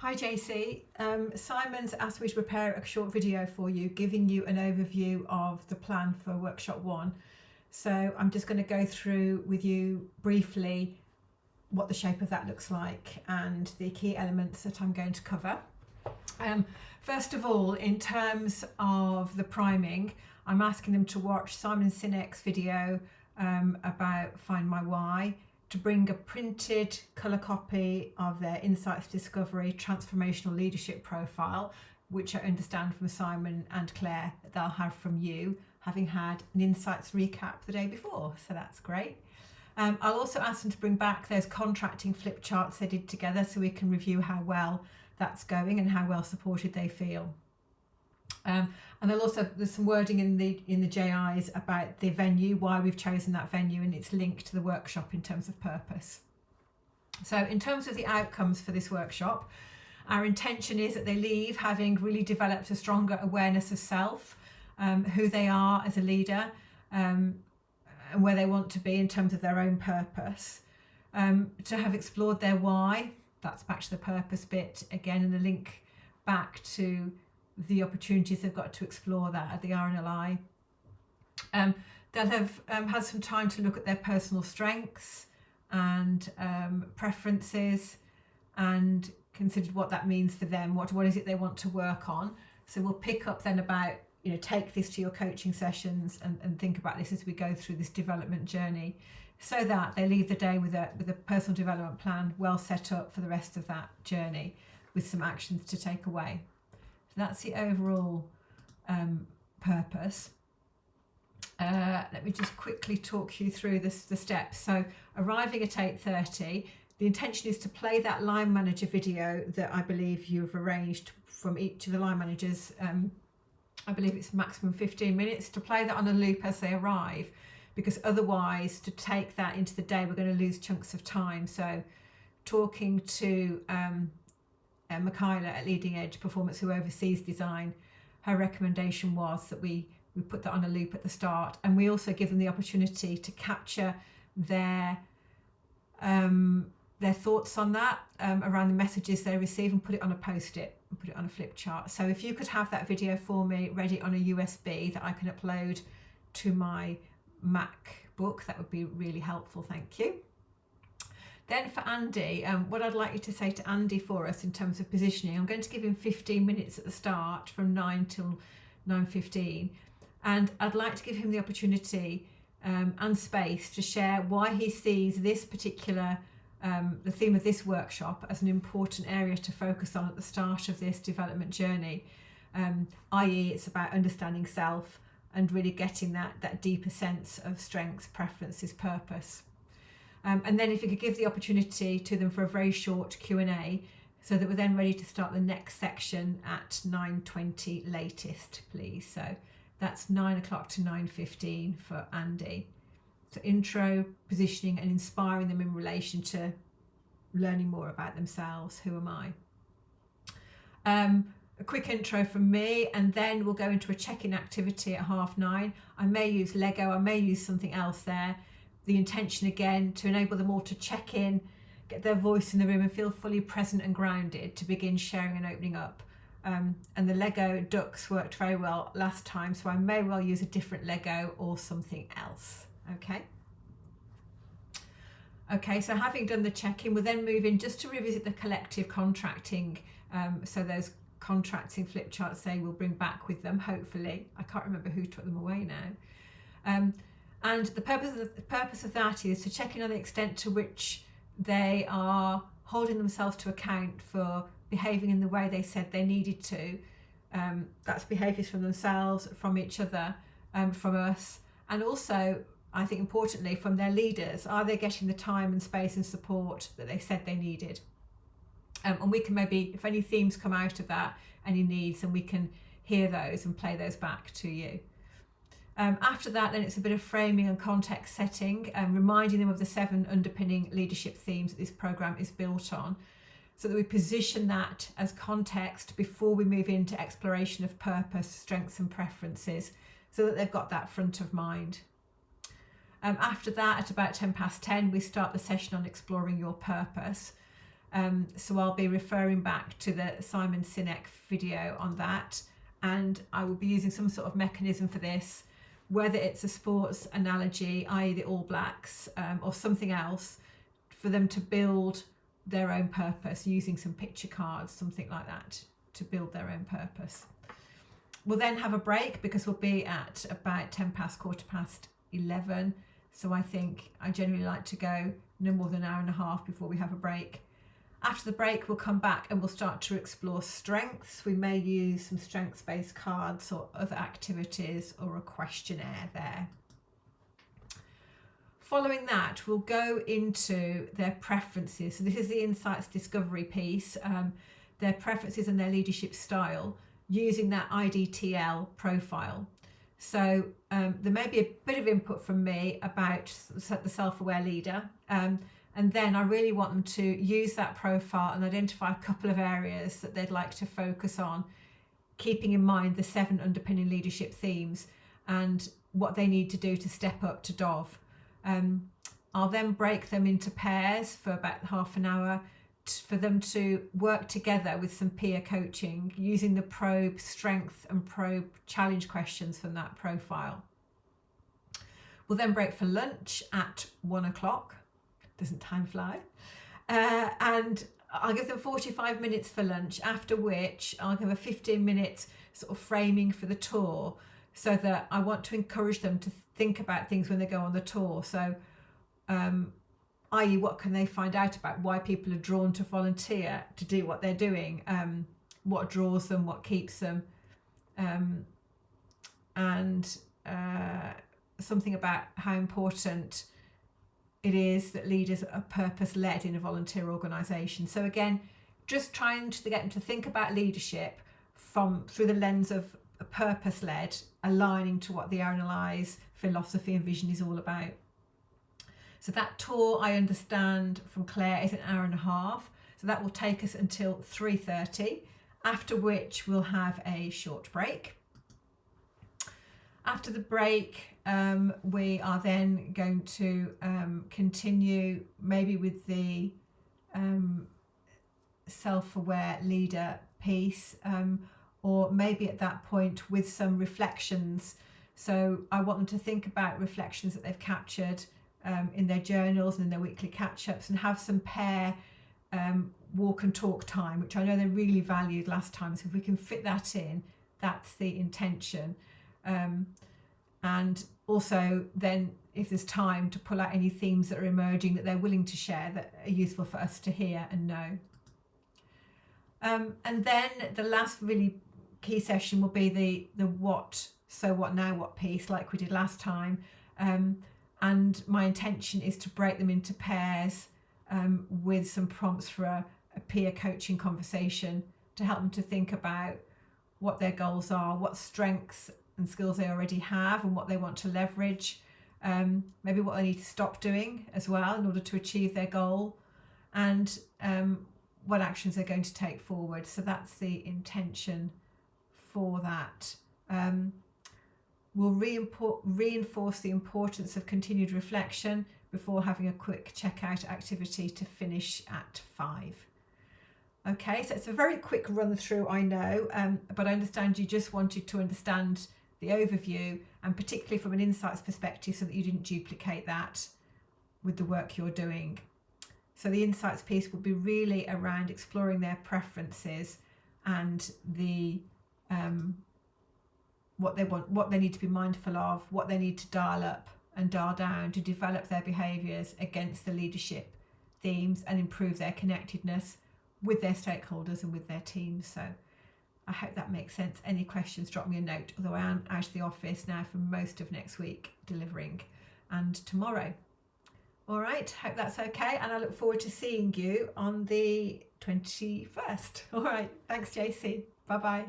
Hi JC, Simon's asked me to prepare a short video for you giving you an overview of the plan for workshop 1. So I'm just going to go through with you briefly what the shape of that looks like and the key elements that I'm going to cover. First of all, in terms of the priming, I'm asking them to watch Simon Sinek's video about Find My Why, to bring a printed colour copy of their Insights Discovery Transformational Leadership Profile, which I understand from Simon and Claire that they'll have from you, having had an Insights recap the day before, so that's great. I'll also ask them to bring back those contracting flip charts they did together so we can review how well that's going and how well supported they feel. And there's some wording in the JIs about the venue, why we've chosen that venue, and it's linked to the workshop in terms of purpose. So in terms of the outcomes for this workshop, our intention is that they leave having really developed a stronger awareness of self, who they are as a leader, and where they want to be in terms of their own purpose, to have explored their why. That's back to the purpose bit again, and the link back to the opportunities they've got to explore that at the RNLI. They'll have had some time to look at their personal strengths and preferences and considered what that means for them. What is it they want to work on? So we'll pick up then about, take this to your coaching sessions and think about this as we go through this development journey, so that they leave the day with a personal development plan well set up for the rest of that journey with some actions to take away. That's the overall purpose. Let me just quickly talk you through the steps. So arriving at 8:30, the intention is to play that line manager video that I believe you've arranged from each of the line managers. I believe it's maximum 15 minutes, to play that on a loop as they arrive, because otherwise to take that into the day, we're going to lose chunks of time. So talking to Michaela at Leading Edge Performance, who oversees design, her recommendation was that we put that on a loop at the start, and we also give them the opportunity to capture their thoughts on that around the messages they receive, and put it on a post-it and put it on a flip chart. So if you could have that video for me ready on a USB that I can upload to my MacBook, that would be really helpful, thank you. Then for Andy, what I'd like you to say to Andy for us in terms of positioning, I'm going to give him 15 minutes at the start from 9 till 9:15, and I'd like to give him the opportunity and space to share why he sees this particular, the theme of this workshop as an important area to focus on at the start of this development journey, i.e. it's about understanding self and really getting that deeper sense of strengths, preferences, purpose. And then if you could give the opportunity to them for a very short Q&A, so that we're then ready to start the next section at 9:20 latest, please. So that's 9 o'clock to 9:15 for Andy. So intro, positioning, and inspiring them in relation to learning more about themselves. Who am I? A quick intro from me, and then we'll go into a check-in activity at 9:30. I may use Lego, I may use something else there. The intention again to enable them all to check in, get their voice in the room and feel fully present and grounded to begin sharing and opening up. And the Lego ducks worked very well last time, so I may well use a different Lego or something else. Okay, so having done the check-in, we'll then move in just to revisit the collective contracting. So those contracting flip charts they will bring back with them, hopefully. I can't remember who took them away now. And the purpose of that is to check in on the extent to which they are holding themselves to account for behaving in the way they said they needed to. That's behaviours from themselves, from each other, from us, and also, I think importantly, from their leaders. Are they getting the time and space and support that they said they needed? And we can maybe, if any themes come out of that, any needs, and we can hear those and play those back to you. After that, then it's a bit of framing and context setting, reminding them of the 7 underpinning leadership themes that this programme is built on, so that we position that as context before we move into exploration of purpose, strengths and preferences, so that they've got that front of mind. After that, at about 10 past 10, we start the session on exploring your purpose. So I'll be referring back to the Simon Sinek video on that, and I will be using some sort of mechanism for this, whether it's a sports analogy, i.e. the All Blacks, or something else, for them to build their own purpose using some picture cards, something like that, to build their own purpose. We'll then have a break because we'll be at about 10 past, 11:15. So I think I generally like to go no more than an hour and a half before we have a break. After the break, we'll come back and we'll start to explore strengths. We may use some strengths-based cards or other activities or a questionnaire there. Following that, we'll go into their preferences. So this is the insights discovery piece, their preferences and their leadership style using that IDTL profile. So there may be a bit of input from me about the self-aware leader. And then I really want them to use that profile and identify a couple of areas that they'd like to focus on, keeping in mind the 7 underpinning leadership themes and what they need to do to step up to DOV. I'll then break them into pairs for about half an hour for them to work together with some peer coaching using the probe strength and probe challenge questions from that profile. We'll then break for lunch at 1 o'clock. Doesn't time fly? And I'll give them 45 minutes for lunch, after which I'll give a 15-minute sort of framing for the tour, so that I want to encourage them to think about things when they go on the tour. So, i.e. what can they find out about why people are drawn to volunteer to do what they're doing, what draws them, what keeps them, and something about how important it is that leaders are purpose-led in a volunteer organisation. So again, just trying to get them to think about leadership through the lens of a purpose-led, aligning to what the RNLI's philosophy and vision is all about. So that tour, I understand from Claire, is an hour and a half. So that will take us until 3:30, after which we'll have a short break. After the break, we are then going to continue maybe with the self-aware leader piece, or maybe at that point with some reflections. So I want them to think about reflections that they've captured in their journals and in their weekly catch-ups, and have some pair walk and talk time, which I know they really valued last time. So if we can fit that in, that's the intention. And also then, if there's time, to pull out any themes that are emerging that they're willing to share that are useful for us to hear and know. And then the last really key session will be the what, so what now what piece, like we did last time. And my intention is to break them into pairs with some prompts for a peer coaching conversation to help them to think about what their goals are, what strengths and skills they already have and what they want to leverage, maybe what they need to stop doing as well in order to achieve their goal, and what actions they're going to take forward. So that's the intention for that. We'll reinforce the importance of continued reflection before having a quick checkout activity to finish at 5. Okay, so it's a very quick run through, I know, but I understand you just wanted to understand the overview, and particularly from an insights perspective, so that you didn't duplicate that with the work you're doing. So the insights piece will be really around exploring their preferences and the what they want, what they need to be mindful of, what they need to dial up and dial down to develop their behaviours against the leadership themes and improve their connectedness with their stakeholders and with their teams. So I hope that makes sense. Any questions, drop me a note, although I am out of the office now for most of next week delivering, and tomorrow. All right, hope that's okay, and I look forward to seeing you on the 21st. All right, thanks JC, bye bye.